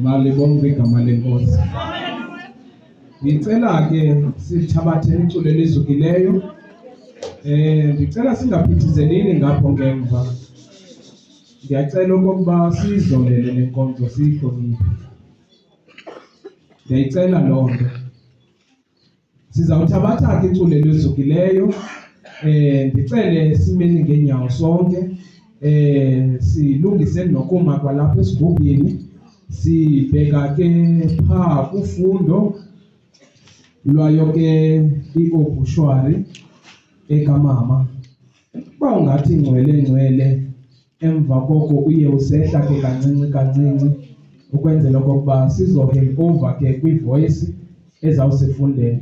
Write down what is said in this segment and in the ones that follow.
Malibonke igama lenkosi. Ngicela ke sithabathele iculo elizukileyo. Ngicela singaphithizelini ngapho ngemva. Ngiyacela okokuba sizolele lenkonzo siyihloniphe. Ngiyacela lonke. Sizawuthabatha ke iculo elizukileyo. Ngicele simeni ngenyawo sonke. Silungise nokuma kwalapha esigubhini. Sibheka ke pha ufundo lwayo ke lwe-obituary ekamama. Ba ungathi ngcwele emva koko uye usehla ke kancinci ukwenzela okokuba sizohe over ke kwi-voice ezawusifundela.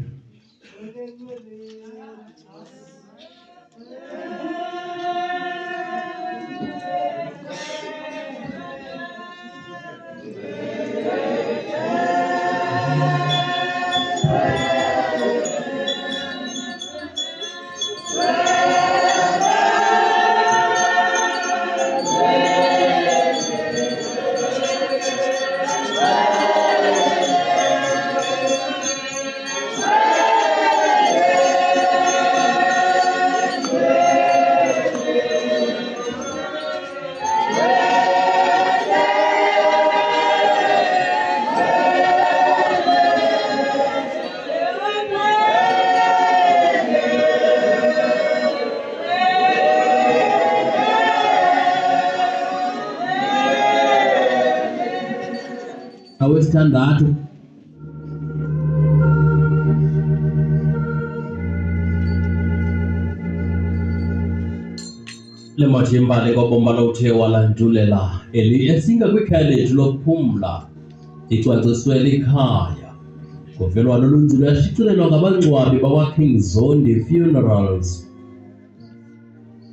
Awesithandathu le mathimba lekobomba lothe walandulela eli esinga kwikhaya lethu lokuphumla icwangciswe likhaya ngovelwano olunzulu yashicilelwa ngabangcwabi bakwa-King Zondi Funerals.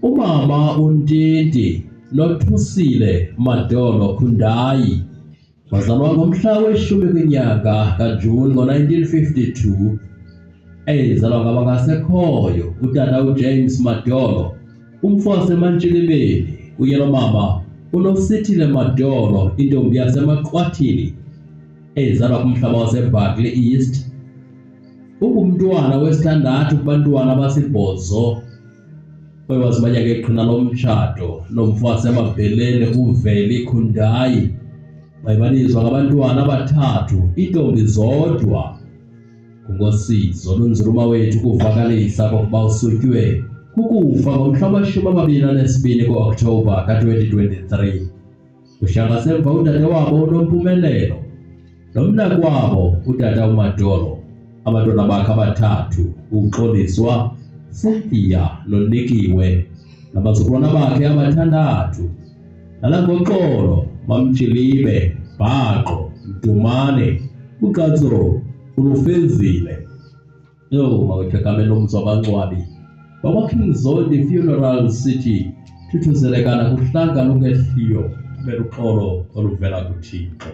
Umama uNtinti noThusile Madolo Khundayi wazalwa ngomhla we-10 kwinyanga kaJuni ngo-1952. Ezalwa ngabangasekhoyo utata uJames Madolo, umfo waseMantshilibeni, kunye nomama uNosithile Madolo, intombi yaseMaqwathini, ezalwa kumhlaba waseBuckley East. Ungumntwana wesithandathu kubantwana abasibhozo wazimanya ngeqhina lomtshato nomfo waseMabheleni uVeli Khundayi. Bayibalizwa ngabantwana abathathu, intombi zodwa. Kungosizo olunzulu wethu kuvakalisa kokuba usutywe kukufa ngomhla wama-22 ku-Okthobha ka-2023. Ushaka semva udade wabo uNompumelelo nomnakwabo utata uMadolo, abantwana bakhe abathathu, uXoliswa, Cynthia noNikiwe. nabazukulwana bakhe abathandathu, nalangoxolo Mamjilibe, Bhaqo, Mdumane, uQatso, uLufenzile. Mawethu egameni lomzi wabangcwabi bakwa-King Zolde Funeral City, thuthuzelekana kuhlanga lungehliyo beluxolo oluvela kuThixo.